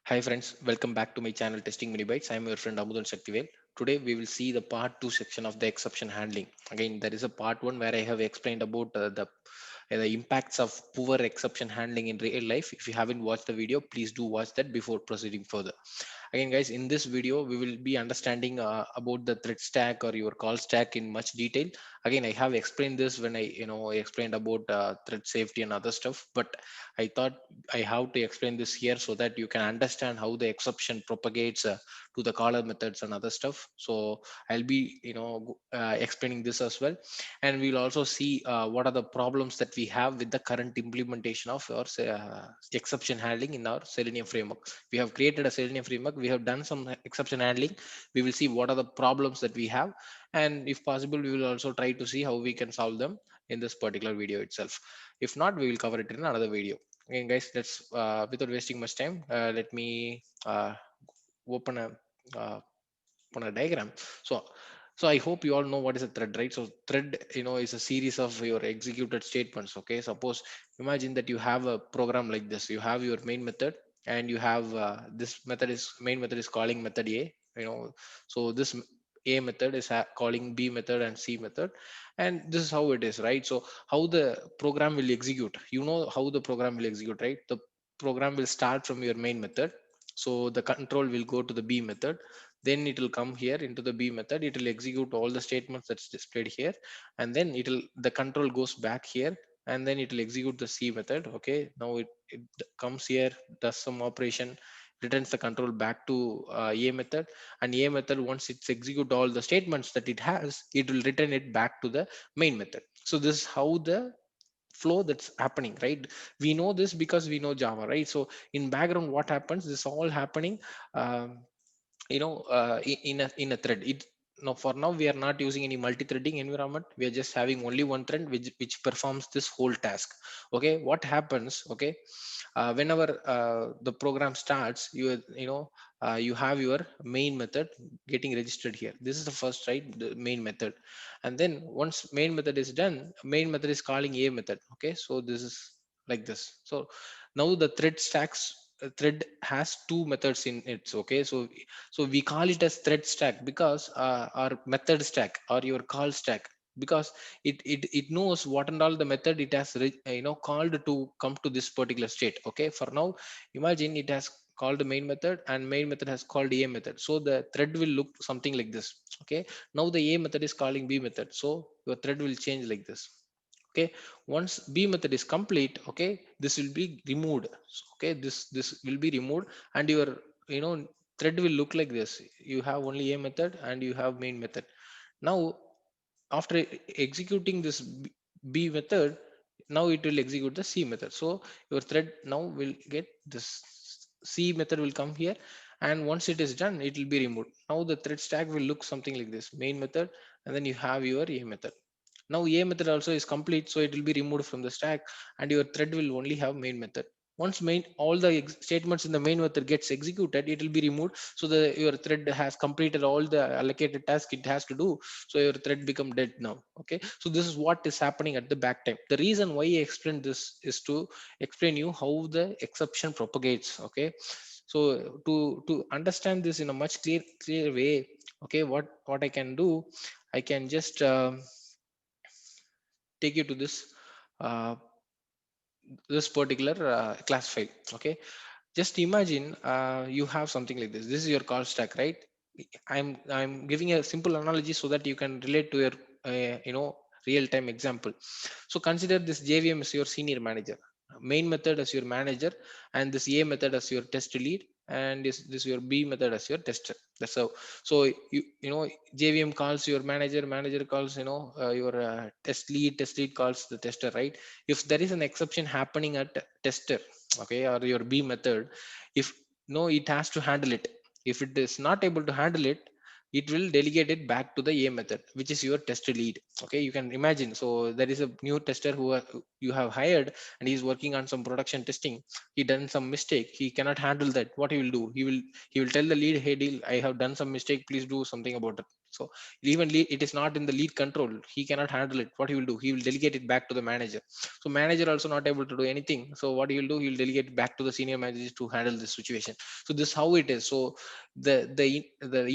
Hi friends, welcome back to my channel Testing Mini Bytes. I am your friend Amudan Shaktivel. Today we will see the part 2 section of the exception handling. Again, there is a part 1 where I have explained about the impacts of poor exception handling in real life. If you haven't watched the video, please do watch that before proceeding further. Again guys, in this video we will be understanding about the thread stack or your call stack in much detail. Again, I have explained this when I explained about thread safety and other stuff, but I thought I have to explain this here so that you can understand how the exception propagates to the caller methods and other stuff. So I'll be explaining this as well, and we'll also see what are the problems that we have with the current implementation of our exception handling in our Selenium framework. We have created a Selenium framework, we have done some exception handling. We will see what are the problems that we have, and if possible we will also try to see how we can solve them in this particular video itself. If not, we will cover it in another video. Again guys, let's without wasting much time, let me open a uh, on a diagram. So I hope you all know what is a thread, right? So thread, is a series of your executed statements. Okay, suppose imagine that you have a program like this. You have your main method, and you have this method is main method is calling method a. So this a method is calling b method and c method, and this is how it is, right? So how the program will execute, how the program will execute, right? The program will start from your main method, so the control will go to the b method, then it will come here into the b method, it will execute all the statements that's displayed here, and then the control goes back here, and then it will execute the c method. Okay, now it comes here, does some operation, returns the control back to a method, and a method, once it's execute all the statements that it has, it will return it back to the main method. So this is how the flow that's happening, right? We know this because we know Java, right? So in background what happens, this all happening um, in a thread. It now, for now we are not using any multi-threading environment, we are just having only one thread which performs this whole task. Okay, what happens, okay, whenever the program starts, you have your main method getting registered here. This is the first, right? The main method. And then once main method is done, main method is calling a method. Okay, so this is like this. So now the thread has two methods in it. Okay, so we call it as thread stack because our method stack or your call stack, because it knows what and all the method it has called to come to this particular state. Okay, for now imagine it has called the main method, and main method has called a method, so the thread will look something like this. Okay, now the a method is calling b method, so your thread will change like this. Okay, once b method is complete, okay, this will be removed. Okay, this will be removed, and your you know thread will look like this. You have only a method and you have main method. Now after executing this B method, now it will execute the C method. So your thread now will get this C method will come here, and once it is done, it will be removed. Now the thread stack will look something like this: main method, and then you have your A method. Now A method also is complete, so it will be removed from the stack, and your thread will only have main method. Once main all the statements in the main method gets executed, it will be removed. So the your thread has completed all the allocated task it has to do. So your thread become dead now. Okay, so this is what is happening at the back time. The reason why I explained this is to explain you how the exception propagates. Okay, so to understand this in a much clear way, okay, what I can do, I can just take you to uh, this particular class file. Okay, just imagine you have something like this. This is your call stack, right? I'm giving a simple analogy so that you can relate to your real time example. So consider this JVM as your senior manager, main method as your manager, and this A method as your test lead, and this your B method as your tester. That's how. So JVM calls your manager, manager calls your test lead calls the tester, right? If there is an exception happening at tester, okay, or your B method, if no, it has to handle it. If it is not able to handle it, it will delegate it back to the A method, which is your test lead. Okay, you can imagine. So there is a new tester you have hired, and he's working on some production testing. He done some mistake. He cannot handle that. What he will do? He will tell the lead, hey, deal, I have done some mistake. Please do something about it. So even it is not in the lead control, he cannot handle it. What he will do, he will delegate it back to the manager. So manager also not able to do anything, so what he will do, he will delegate it back to the senior managers to handle this situation. So this is how it is. So the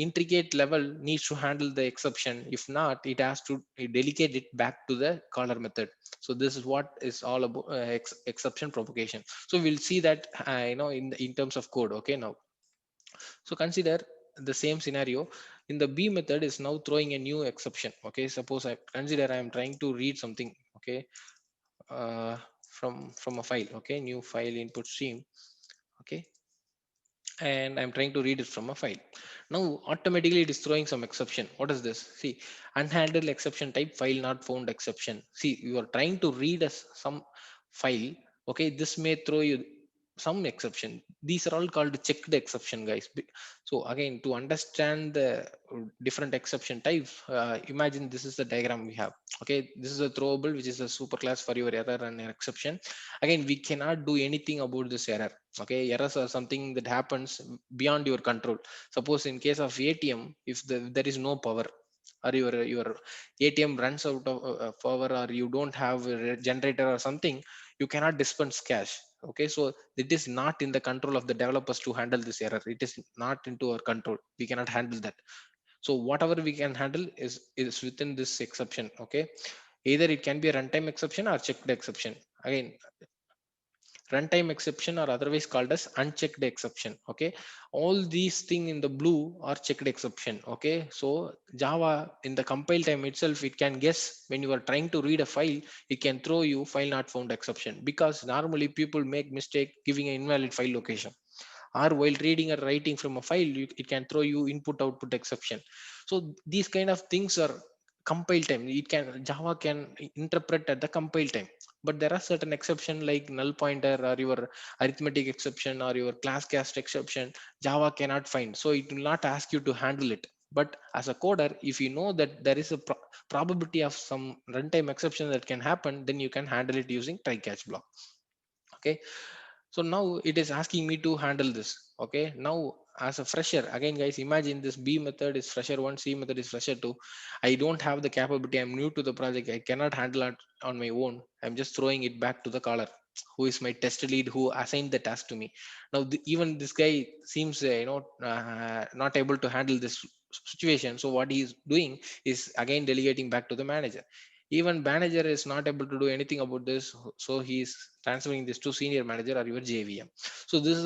intricate level needs to handle the exception. If not, it has to delegate it back to the caller method. So this is what is all about exception propagation. So we'll see that in terms of code. Okay, now, so consider the same scenario. In the B method is now throwing a new exception. Okay, suppose I consider I am trying to read something. Okay, uh, from a file. Okay, new file input stream. Okay, and I'm trying to read it from a file. Now automatically it is throwing some exception. What is this? See, unhandled exception type file not found exception. See, you are trying to read some file. Okay, this may throw you some exception. These are all called checked exception, guys. So again, to understand the different exception types, imagine this is the diagram we have. Okay, this is a throwable, which is a super class for your error and an exception. Again, we cannot do anything about this error. Okay, errors are something that happens beyond your control. Suppose in case of ATM, if there is no power, or your ATM runs out of power, or you don't have a generator or something, you cannot dispense cash. Okay, so it is not in the control of the developers to handle this error. It is not into our control, we cannot handle that. So whatever we can handle is within this exception. Okay, either it can be a runtime exception or checked exception. Again, runtime exception, or otherwise called as unchecked exception. Okay, all these thing in the blue are checked exception. Okay, so Java in the compile time itself, it can guess when you are trying to read a file, it can throw you file not found exception, because normally people make mistake giving an invalid file location, or while reading or writing from a file, it can throw you input output exception. So these kind of things are compile time, it can Java can interpret at the compile time. But there are certain exception like null pointer, or your arithmetic exception, or your class cast exception, Java cannot find, so it will not ask you to handle it. But as a coder, if you know that there is a probability of some runtime exception that can happen, then you can handle it using try catch block. Okay, so now it is asking me to handle this. Okay, now as a fresher, again guys, imagine this B method is fresher 1, C method is fresher 2. I don't have the capability, I'm new to the project, I cannot handle it on my own. I'm just throwing it back to the caller, who is my test lead, who assigned the task to me. Now even this guy seems not able to handle this situation. So what he is doing is again delegating back to the manager. Even manager is not able to do anything about this, so he is transferring this to senior manager or your JVM. So this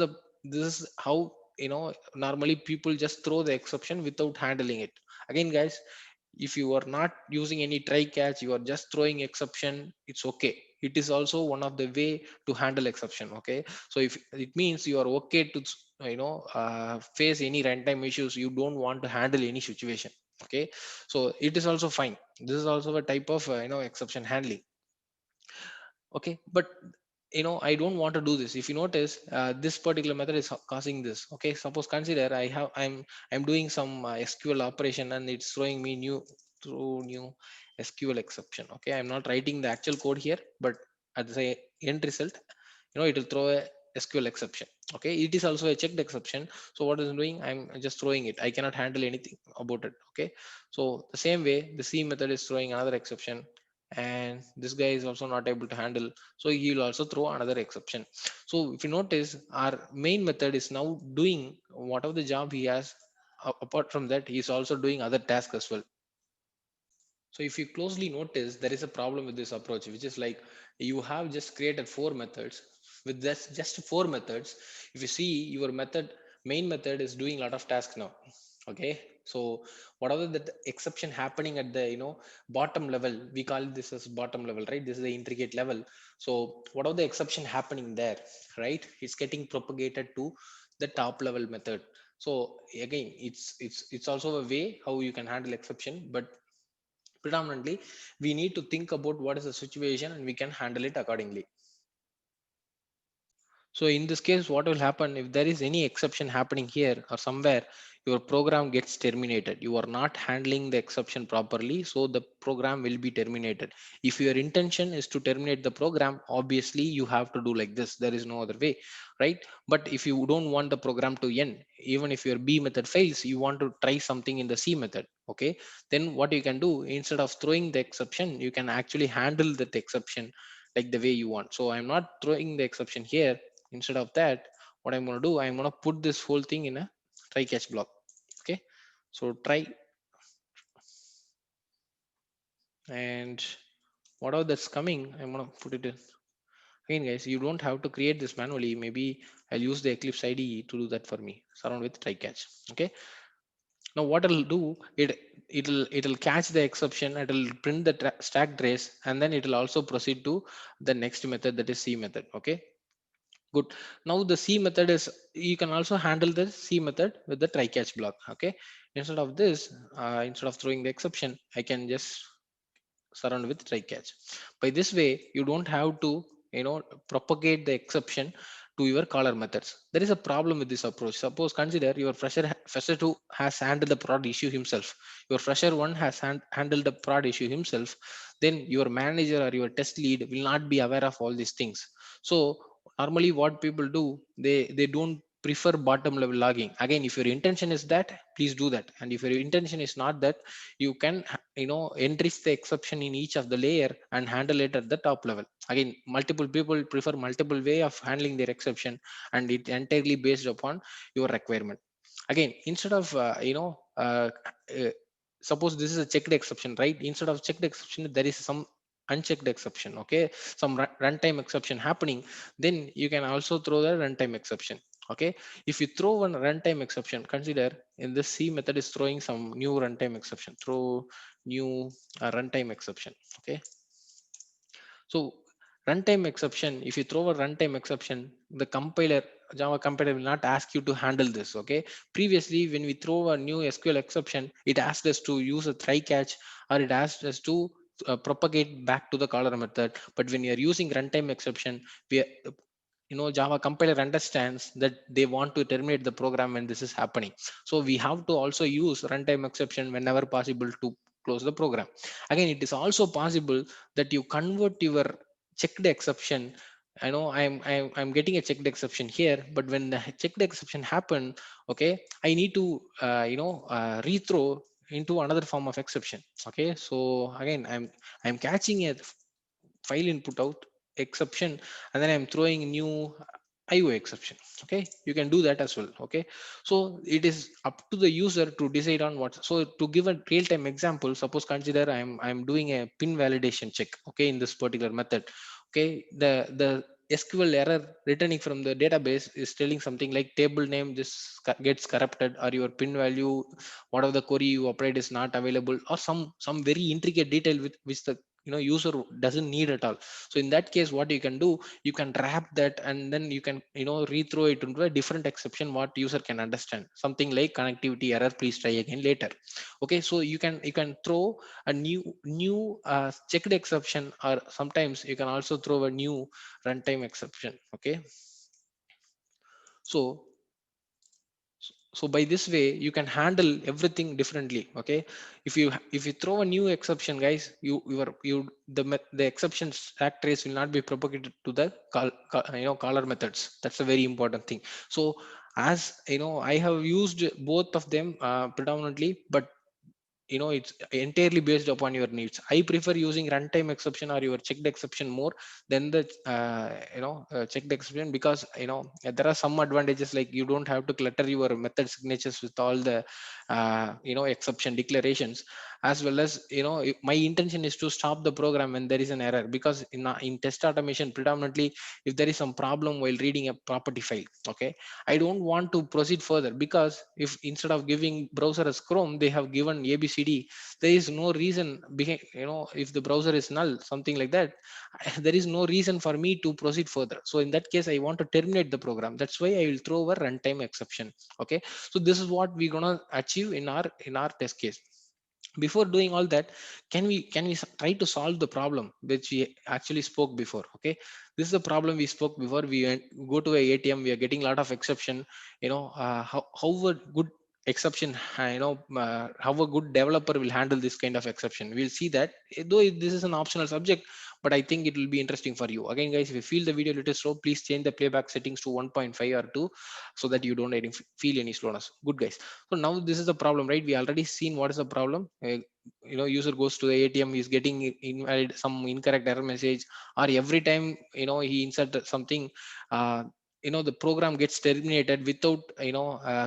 is how, normally people just throw the exception without handling it. Again guys, if you are not using any try catch, you are just throwing exception, it's okay. It is also one of the way to handle exception. Okay, so if it means you are okay to face any runtime issues, you don't want to handle any situation. Okay, so it is also fine. This is also a type of exception handling. Okay, but I don't want to do this. If you notice, this particular method is causing this. Okay, suppose consider I'm doing some SQL operation, and it's throwing me new SQL exception. Okay, I'm not writing the actual code here, but at the end result, it will throw a SQL exception. Okay, it is also a checked exception. So what is it doing, I'm just throwing it, I cannot handle anything about it. Okay, so the same way the C method is throwing another exception, and this guy is also not able to handle, so he will also throw another exception. So if you notice, our main method is now doing whatever the job he has. Apart from that, he is also doing other tasks as well. So if you closely notice, there is a problem with this approach, which is like you have just created four methods. With this, just four methods, if you see your main method is doing a lot of tasks now. Okay, so whatever the exception happening at the bottom level, we call this as bottom level, right? This is the intricate level. So whatever the exception happening there, right, it's getting propagated to the top level method. So again, it's also a way how you can handle exception, but predominantly we need to think about what is the situation and we can handle it accordingly. So in this case, what will happen if there is any exception happening here or somewhere, your program gets terminated. You are not handling the exception properly, so the program will be terminated. If your intention is to terminate the program, obviously you have to do like this. There is no other way, right? But if you don't want the program to end, even if your B method fails, you want to try something in the C method. Okay, then what you can do, instead of throwing the exception, you can actually handle that exception like the way you want. So I'm not throwing the exception here. Instead of that, what I'm going to do, I'm going to put this whole thing in a try catch block. Okay, so try, and whatever that's coming, I'm going to put it in. Again, guys, you don't have to create this manually. Maybe I'll use the Eclipse IDE to do that for me. Surround with try catch. Okay, now what it'll do, it'll catch the exception, it'll print the stack trace, and then it'll also proceed to the next method, that is C method. Okay, good. Now the C method is, you can also handle the C method with the try catch block. Okay, instead of this, instead of throwing the exception, I can just surround with try catch. By this way, you don't have to, propagate the exception to your caller methods. There is a problem with this approach. Suppose consider your fresher 2 has handled the prod issue himself, your fresher 1 has handled the prod issue himself, then your manager or your test lead will not be aware of all these things. So normally what people do, they don't prefer bottom level logging. Again, if your intention is that, please do that. And if your intention is not that, you can enrich the exception in each of the layer and handle it at the top level. Again, multiple people prefer multiple way of handling their exception, and it entirely based upon your requirement. Again, instead of suppose this is a checked exception, right? Instead of checked exception, there is some unchecked exception. Okay, some runtime exception happening, then you can also throw the runtime exception. Okay, if you throw one runtime exception, consider in this C method is throwing some new runtime exception, throw new runtime exception. Okay, so runtime exception, if you throw a runtime exception, the compiler, Java compiler will not ask you to handle this. Okay, previously when we throw a new SQL exception, it asked us to use a try catch, or it asked us to propagate back to the caller method. But when you're using runtime exception, we Java compiler understands that they want to terminate the program when this is happening. So we have to also use runtime exception whenever possible to close the program. Again, it is also possible that you convert your checked exception. I know I'm getting a checked exception here, but when the checked exception happen, okay, I need to rethrow into another form of exception. Okay, so again, I'm catching a file input out exception, and then I'm throwing new IO exception. Okay, you can do that as well. Okay, so it is up to the user to decide on what. So to give a real-time example, suppose consider I'm doing a pin validation check. Okay, in this particular method. Okay, the SQL error returning from the database is telling something like table name this gets corrupted, or your pin value, whatever the query you applied is not available, or some very intricate detail with which the user doesn't need at all. So in that case, what you can do, you can wrap that, and then you can rethrow it into a different exception what user can understand, something like connectivity error, please try again later. Okay, so you can throw a new checked exception, or sometimes you can also throw a new runtime exception. Okay, so so by this way you can handle everything differently. Okay, if you throw a new exception, guys, the exception stack trace will not be propagated to the caller methods. That's a very important thing. So as I have used both of them predominantly, but it's entirely based upon your needs. I prefer using runtime exception or your checked exception more than the checked exception, because there are some advantages, like you don't have to clutter your method signatures with all the exception declarations, as well as my intention is to stop the program when there is an error, because in test automation predominantly, if there is some problem while reading a property file, okay, I don't want to proceed further, because if instead of giving browser as Chrome, they have given ABCD, there is no reason behind, if the browser is null, something like that, there is no reason for me to proceed further. So in that case, I want to terminate the program. That's why I will throw a runtime exception. Okay. So this is what we're gonna achieve in our test case. Before doing all that, can we try to solve the problem which we actually spoke before? Okay, This is the problem we spoke before. Go to a ATM, we are getting a lot of exception. How a good exception, how a good developer will handle this kind of exception. We'll see that, though this is an optional subject, but I think it will be interesting for you. Again, guys, if you feel the video little slow, please change the playback settings to 1.5 or 2, so that you don't feel any slowness. Good, guys. So now this is the problem, right? We already seen what is the problem. User goes to the ATM, he's getting invalid, some incorrect error message, or every time he insert something, uh, the program gets terminated without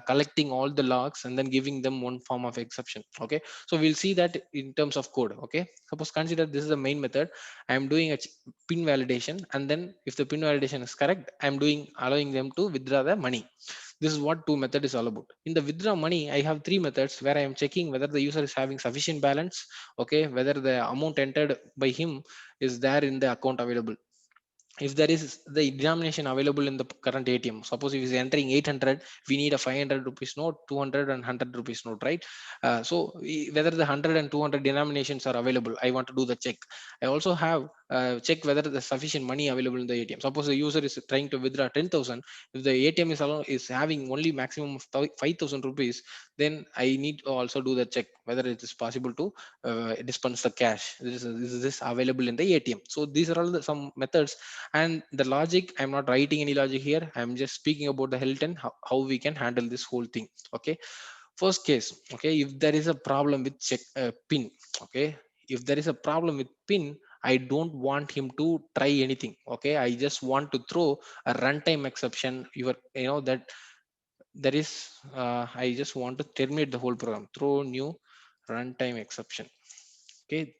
collecting all the logs and then giving them one form of exception. Okay, so we'll see that in terms of code. Okay, suppose consider this is the main method. I'm doing a pin validation, and then if the pin validation is correct, I'm doing allowing them to withdraw the money. This is what two method is all about. In the withdraw money, I have three methods where I am checking whether the user is having sufficient balance. Okay, whether the amount entered by him is there in the account available. If there is the denomination available in the current ATM, suppose if he's entering 800, we need a 500 rupees note, 200 and 100 rupees note, right? Whether the 100 and 200 denominations are available, I want to do the check. I also have check whether the sufficient money available in the ATM. Suppose the user is trying to withdraw 10,000, if the ATM is having only maximum of 5,000 rupees, then I need to also do the check whether it is possible to dispense the cash. Is this available in the ATM? So these are all some methods. And the logic, I'm not writing any logic here, I'm just speaking about the Hilton, how we can handle this whole thing. Okay, first case. Okay, if there is a problem with check pin. Okay, if there is a problem with pin, I don't want him to try anything. Okay, I just want to throw a runtime exception. That there is I just want to terminate the whole program, throw new runtime exception. Okay,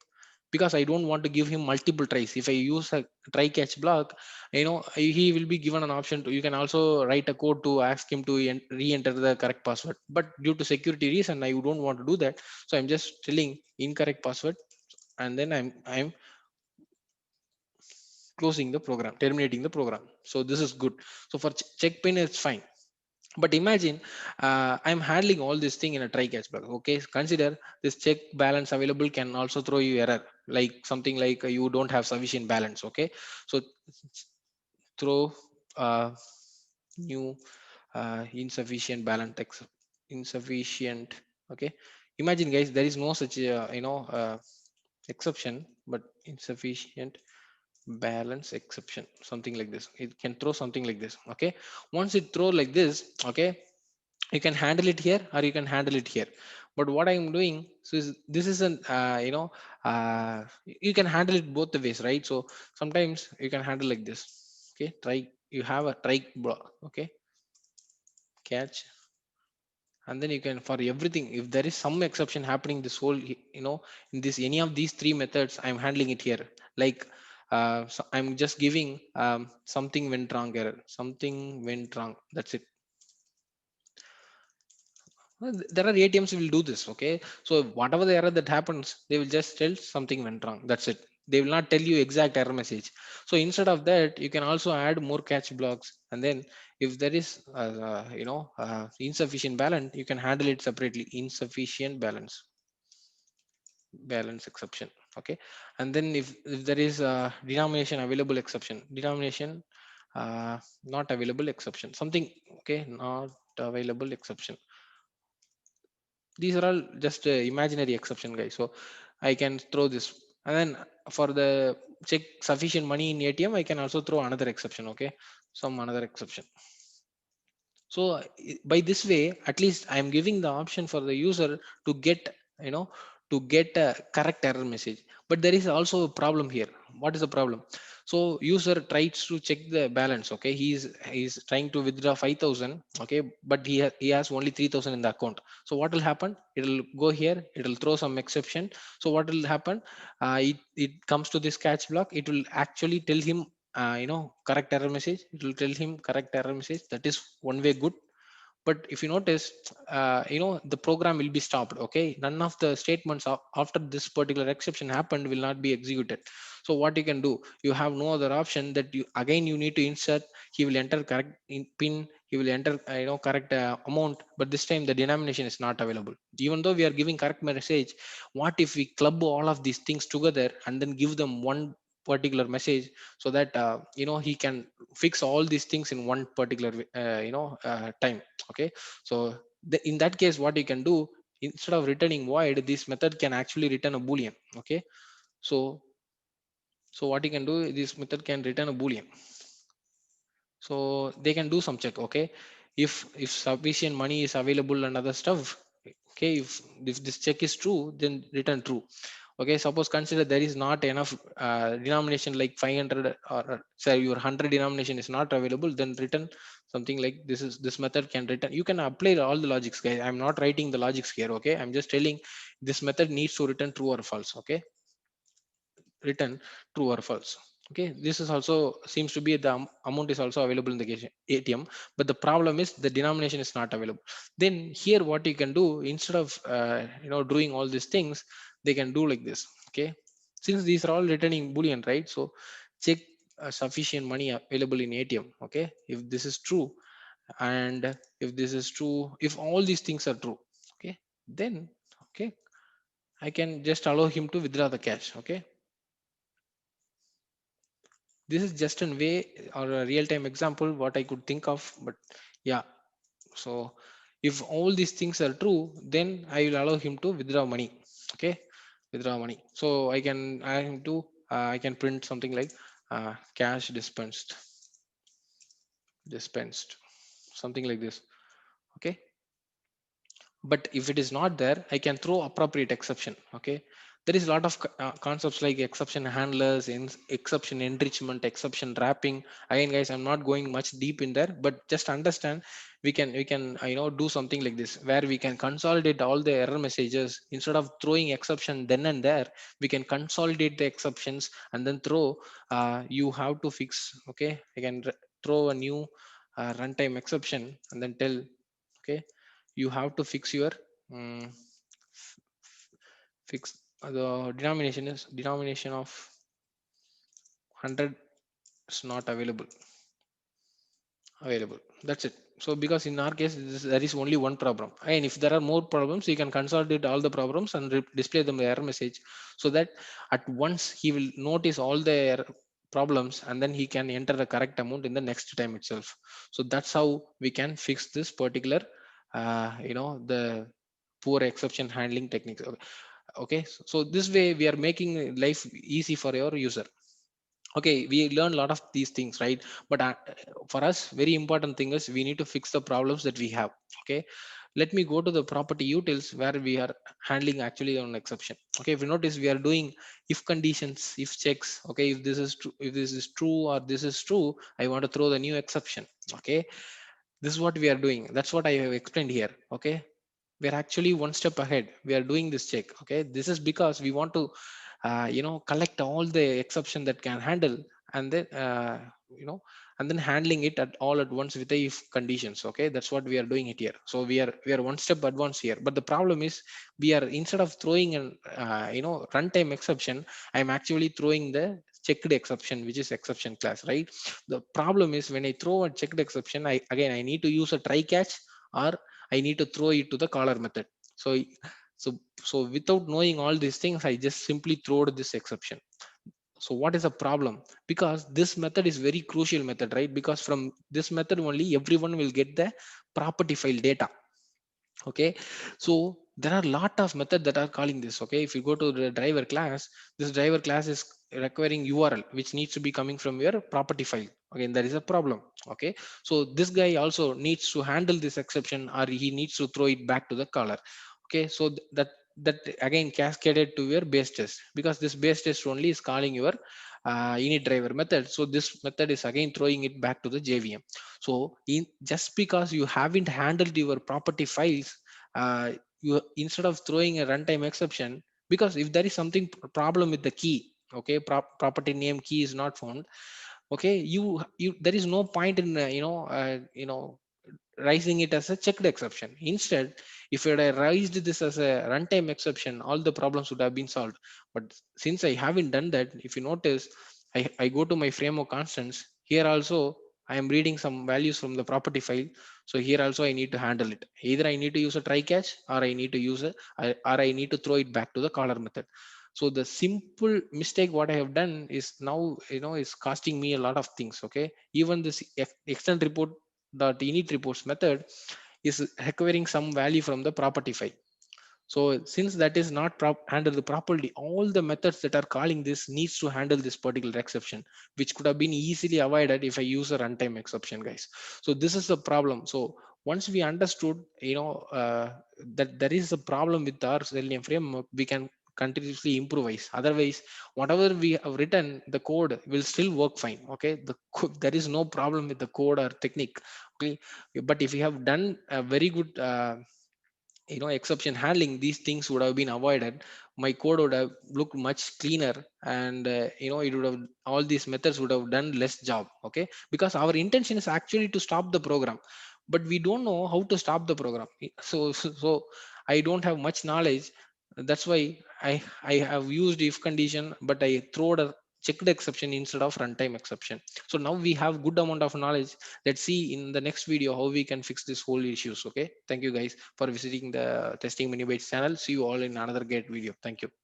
because I don't want to give him multiple tries. If I use a try catch block, he will be given an option to, you can also write a code to ask him to re-enter the correct password, but due to security reason I don't want to do that. So I'm just telling incorrect password, and then I'm closing the program, terminating the program. So this is good. So for check pin it's fine. But imagine I'm handling all this thing in a try catch block. Okay, consider this check balance available can also throw you error, like something like you don't have sufficient balance. Okay, so throw new insufficient balance insufficient. Okay, imagine, guys, there is no such exception, but insufficient balance exception, something like this. It can throw something like this. Okay, once it throw like this, okay, you can handle it here or you can handle it here. But what I'm doing, so this is an you can handle it both the ways, right? So sometimes you can handle like this. Okay, try, you have a try block. Okay, catch, and then you can, for everything, if there is some exception happening, this whole in this any of these three methods, I'm handling it here. Like so I'm just giving something went wrong error, something went wrong, that's it. Well, there are ATMs will do this. Okay, so whatever the error that happens, they will just tell something went wrong. That's it. They will not tell you exact error message. So instead of that, you can also add more catch blocks, and then if there is insufficient balance, you can handle it separately. Insufficient balance exception. Okay, and then if there is a denomination available exception, denomination not available exception, something. Okay, not available exception. These are all just imaginary exception, guys. So I can throw this, and then for the check sufficient money in ATM, I can also throw another exception. Okay, some another exception. So by this way, at least I am giving the option for the user to get, you know to get a correct error message. But there is also a problem here. What is the problem? So user tries to check the balance. Okay, he's trying to withdraw 5,000. Okay, but he has only 3,000 in the account. So what will happen? It'll go here, it'll throw some exception. So what will happen? It comes to this catch block, it will actually tell him correct error message. It will tell him correct error message. That is one way good. But if you notice, the program will be stopped. Okay, none of the statements after this particular exception happened will not be executed. So what you can do, you have no other option that you again you need to insert. He will enter correct pin, he will enter correct amount, but this time the denomination is not available. Even though we are giving correct message, what if we club all of these things together and then give them one particular message, so that he can fix all these things in one particular time. Okay, so in that case, what you can do, instead of returning void, this method can actually return a boolean. Okay, so what you can do, this method can return a boolean. So they can do some check. Okay, if sufficient money is available and other stuff. Okay, if this check is true, then return true. Okay, suppose consider there is not enough denomination like 500, or say your 100 denomination is not available, then return something like this. Is this method can return, you can apply all the logics, guys. I'm not writing the logics here. Okay, I'm just telling this method needs to return true or false. Okay, return true or false. Okay, this is also seems to be the amount is also available in the ATM, but the problem is the denomination is not available. Then here what you can do, instead of doing all these things, they can do like this. Okay, since these are all returning boolean, right? So check sufficient money available in ATM. Okay, if this is true, and if this is true, if all these things are true, okay, then okay, I can just allow him to withdraw the cash. Okay, this is just a way or a real-time example what I could think of, but yeah. So if all these things are true, then I will allow him to withdraw money. Okay, withdraw money. So I can add him to I can print something like cash dispensed, something like this. Okay, but if it is not there, I can throw appropriate exception. Okay, there is a lot of concepts like exception handlers, exception enrichment, exception wrapping. Again, guys, I'm not going much deep in there, but just understand, we can do something like this, where we can consolidate all the error messages. Instead of throwing exception then and there, we can consolidate the exceptions and then throw you have to fix. Okay, I can throw a new runtime exception and then tell, okay, you have to fix your mm, fix the denomination of 100 is not available. That's it. So because in our case, there is only one problem, and if there are more problems, you can consolidate all the problems and display them the error message, so that at once he will notice all the problems, and then he can enter the correct amount in the next time itself. So that's how we can fix this particular the poor exception handling techniques. Okay, so this way we are making life easy for your user. Okay, we learn a lot of these things, right? But for us, very important thing is we need to fix the problems that we have. Okay, let me go to the property utils where we are handling actually on exception. Okay, if you notice, we are doing if conditions, if checks. Okay, if this is true, if this is true or this is true, I want to throw the new exception. Okay, this is what we are doing. That's what I have explained here. Okay, we're actually one step ahead. We are doing this check. Okay, this is because we want to collect all the exception that can handle, and then you know and then handling it at all at once with the if conditions. Okay, that's what we are doing it here. So we are one step advanced here, but the problem is, we are, instead of throwing an runtime exception, I'm actually throwing the checked exception, which is exception class, right? The problem is, when I throw a checked exception, I need to use a try catch, or I need to throw it to the caller method. So so so without knowing all these things, I just simply throwed this exception. So what is the problem? Because this method is very crucial method, right? Because from this method only everyone will get the property file data. Okay, so there are a lot of methods that are calling this. Okay, if you go to the driver class, this driver class is requiring URL which needs to be coming from your property file. Again, there is a problem. Okay, so this guy also needs to handle this exception, or he needs to throw it back to the caller. Okay, so that again cascaded to your base test, because this base test only is calling your init driver method. So this method is again throwing it back to the JVM. So just because you haven't handled your property files, you, instead of throwing a runtime exception, because if there is something problem with the key, okay, property name key is not found. Okay, you there is no point in raising it as a checked exception. Instead, if I had raised this as a runtime exception, all the problems would have been solved. But since I haven't done that, if you notice, I go to my framework constants. Here also, I am reading some values from the property file. So here also I need to handle it. Either I need to use a try catch, or I need to use or I need to throw it back to the caller method. So the simple mistake what I have done is now, is costing me a lot of things. Okay, even this extend report dot init reports method is requiring some value from the property file. So since that is not handled properly, all the methods that are calling this needs to handle this particular exception, which could have been easily avoided if I use a runtime exception, guys. So this is the problem. So once we understood, that there is a problem with our Selenium framework, we can continuously improvise. Otherwise, whatever we have written, the code will still work fine. Okay, there is no problem with the code or technique. Okay, but if you have done a very good exception handling, these things would have been avoided. My code would have looked much cleaner, and it would have, all these methods would have done less job. Okay, because our intention is actually to stop the program, but we don't know how to stop the program. So I don't have much knowledge. That's why I have used if condition, but I throw a checked exception instead of runtime exception. So now we have good amount of knowledge. Let's see in the next video how we can fix this whole issues. Okay, thank you guys for visiting the testing mini bytes channel. See you all in another great video. Thank you.